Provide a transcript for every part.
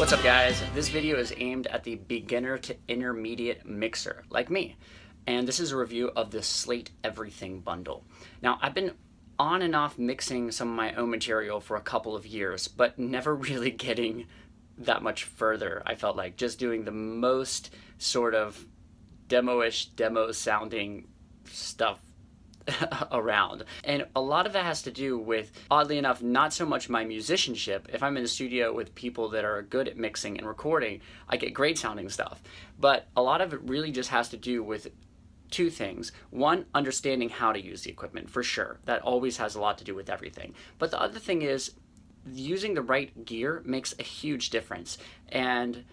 What's up, guys? This video is aimed at the beginner to intermediate mixer like me, and this is a review of the Slate Everything bundle. Now, I've been on and off mixing some of my own material for a couple of years, but never really getting that much further. I felt like just doing the most sort of demo sounding stuff around. And a lot of that has to do with, oddly enough, not so much my musicianship. If I'm in the studio with people that are good at mixing and recording, I get great sounding stuff. But a lot of it really just has to do with two things. One, understanding how to use the equipment, for sure. That always has a lot to do with everything. But the other thing is, using the right gear makes a huge difference. And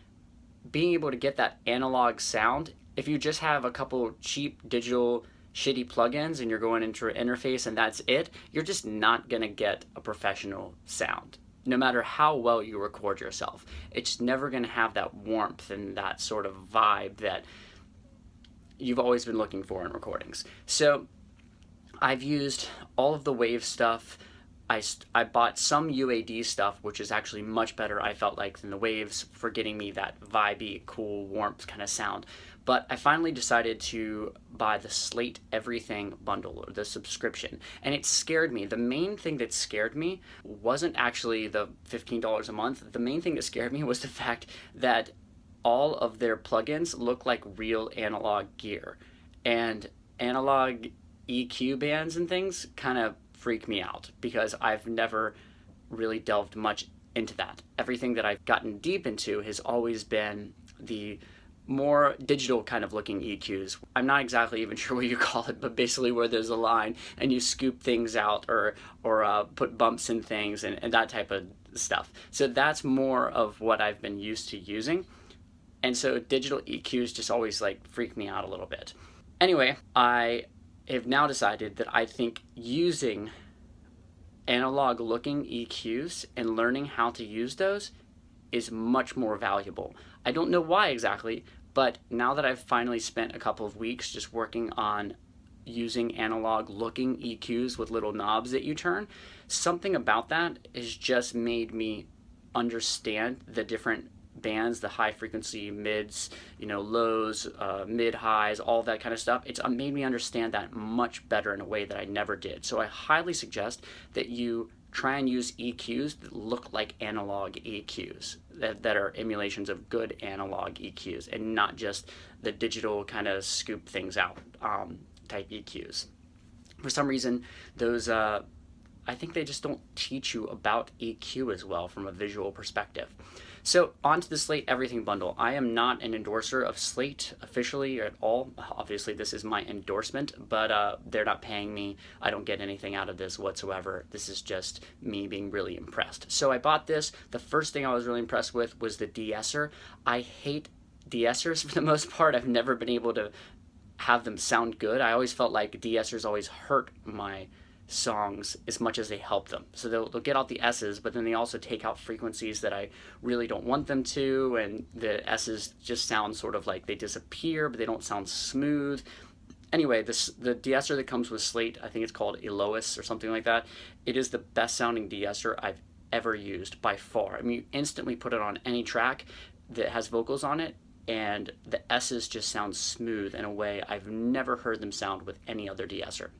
being able to get that analog sound, if you just have a couple cheap digital shitty plugins and you're going into an interface and that's it, you're just not gonna get a professional sound. No matter how well you record yourself, it's never gonna have that warmth and that sort of vibe that you've always been looking for in recordings. So I've used all of the wave stuff. I bought some UAD stuff, which is actually much better, I felt like, than the waves for getting me that vibey, cool, warmth kind of sound. But I finally decided to buy the Slate Everything bundle, or the subscription, and it scared me. The main thing that scared me wasn't actually the $15 a month. The main thing that scared me was the fact that all of their plugins look like real analog gear, and analog EQ bands and things kind of freak me out because I've never really delved much into that. Everything that I've gotten deep into has always been the more digital kind of looking EQs. I'm not exactly even sure what you call it, but basically where there's a line and you scoop things out or put bumps in things and that type of stuff. So that's more of what I've been used to using. And so digital EQs just always like freak me out a little bit. Anyway, I have now decided that I think using analog looking EQs and learning how to use those is much more valuable. I don't know why exactly, but now that I've finally spent a couple of weeks just working on using analog looking EQs with little knobs that you turn, something about that has just made me understand the different bands, the high frequency mids, lows, mid highs, all that kind of stuff. It's made me understand that much better in a way that I never did. So I highly suggest that you try and use EQs that look like analog EQs, that are emulations of good analog EQs, and not just the digital kind of scoop things out type EQs. For some reason, those I think they just don't teach you about EQ as well from a visual perspective. So on to the Slate Everything bundle. I am not an endorser of Slate officially or at all. Obviously this is my endorsement, but they're not paying me. I don't get anything out of this whatsoever. This is just me being really impressed. So I bought this. The first thing I was really impressed with was the De-Esser. I hate De-Essers for the most part. I've never been able to have them sound good. I always felt like De-Essers always hurt my songs as much as they help them. So they'll get out the S's, but then they also take out frequencies that I really don't want them to, and the S's just sound sort of like they disappear, but they don't sound smooth. Anyway, the De-Esser that comes with Slate, I think it's called Elois or something like that, it is the best sounding De-Esser I've ever used by far. I mean, you instantly put it on any track that has vocals on it, and the S's just sound smooth in a way I've never heard them sound with any other De-Esser.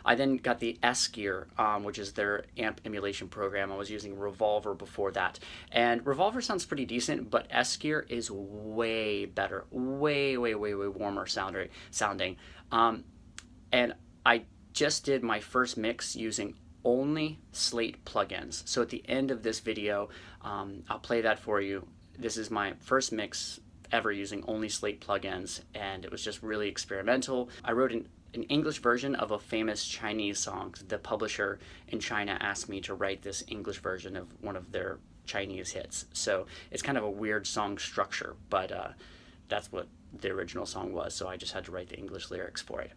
I then got the S Gear, which is their amp emulation program. I was using Revolver before that. And Revolver sounds pretty decent, but S Gear is way better, way warmer sounding. And I just did my first mix using only Slate plugins. So at the end of this video, I'll play that for you. This is my first mix ever using only Slate plugins, and it was just really experimental. I wrote an English version of a famous Chinese song. The publisher in China asked me to write this English version of one of their Chinese hits. So it's kind of a weird song structure, but that's what the original song was, so I just had to write the English lyrics for it.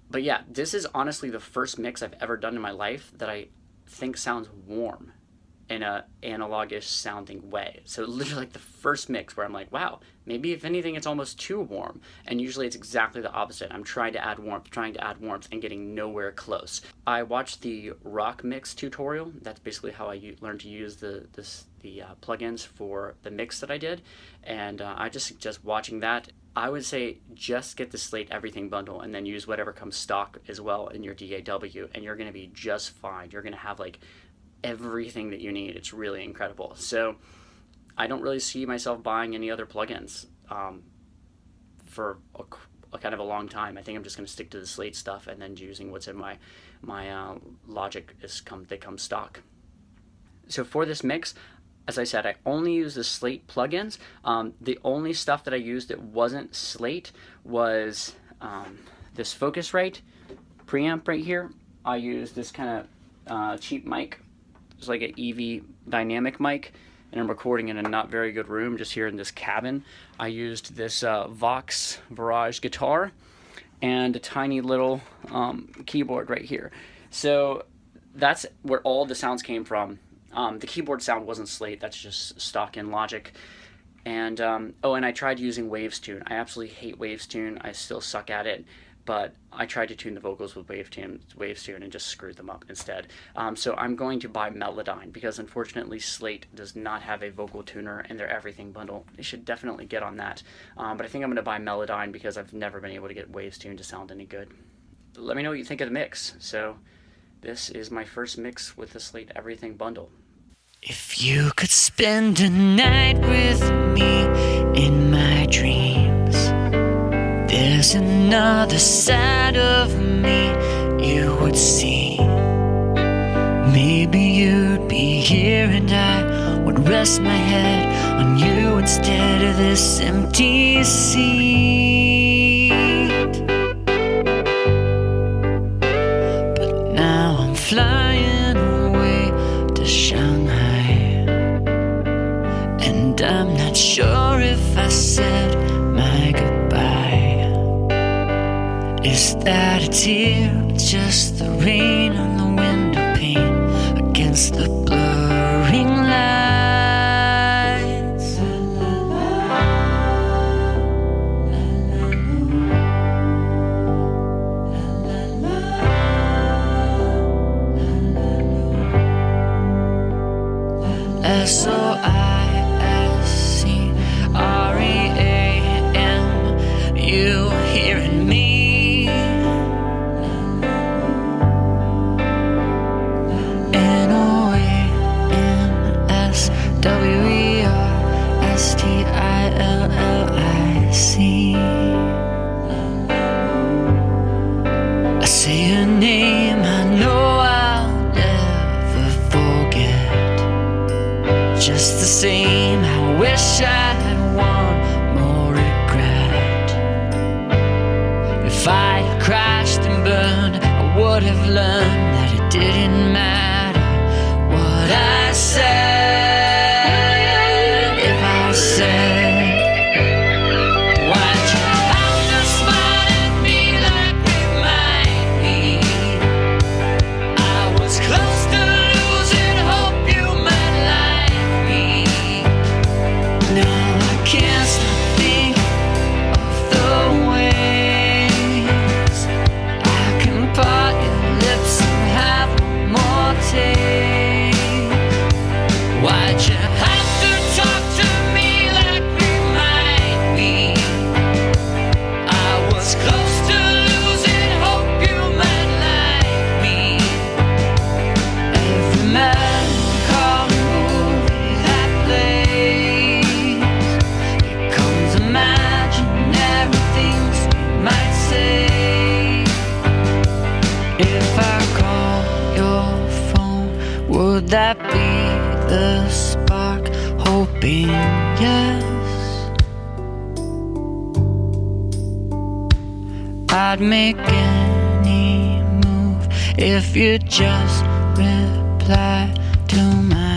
But yeah, this is honestly the first mix I've ever done in my life that I think sounds warm in a analogish sounding way. So literally like the first mix where I'm like, wow, maybe if anything it's almost too warm, and usually it's exactly the opposite. I'm trying to add warmth and getting nowhere close. I watched the rock mix tutorial. That's basically how I learned to use the plugins for the mix that I did, and I just suggest watching that. I would say just get the Slate Everything bundle and then use whatever comes stock as well in your DAW, and you're going to be just fine. You're going to have like everything that you need. It's really incredible. So I don't really see myself buying any other plugins for a kind of a long time. I think I'm just going to stick to the Slate stuff and then using what's in my Logic that comes stock. So for this mix, as I said, I only use the Slate plugins. The only stuff that I used that wasn't Slate was this Focusrite preamp right here. I used this kind of cheap mic. It's like an EV dynamic mic, and I'm recording in a not very good room just here in this cabin. I used this Vox Virage guitar and a tiny little keyboard right here. So that's where all the sounds came from. The keyboard sound wasn't Slate, that's just stock in Logic. And and I tried using Wavestune. I absolutely hate Wavestune. I still suck at it, but I tried to tune the vocals with Wavestune and just screwed them up instead. So I'm going to buy Melodyne, because unfortunately Slate does not have a vocal tuner in their Everything bundle. They should definitely get on that. But I think I'm going to buy Melodyne because I've never been able to get Wavestune to sound any good. Let me know what you think of the mix. So this is my first mix with the Slate Everything bundle. If you could spend a night with me in my dreams, there's another side of me you would see. Maybe you'd be here and I would rest my head on you instead of this empty seat. But now I'm flying away to Shanghai, and I'm not sure if I said my goodbye. Is that a tear, just the rain on the window pane against the blurring lights? SOISCREAM, you hearing me? NOASWESTILIC. I say your name, I know I'll never forget. Just the same, I wish I had one more regret. If I had crashed and burned, I would have learned that it didn't matter what I said. If I said, why'd you have to smile at me like remind me I was close to losing hope you might like me? Now I can't stop thinking of the ways I can part your lips and have one more taste. Why'd you have to talk to me like remind me I was close to losing hope you might like me? Every melancholy movie that plays becomes imaginary things we might say. If I call your phone, would that be the spark? Hoping yes, I'd make any move if you just reply to my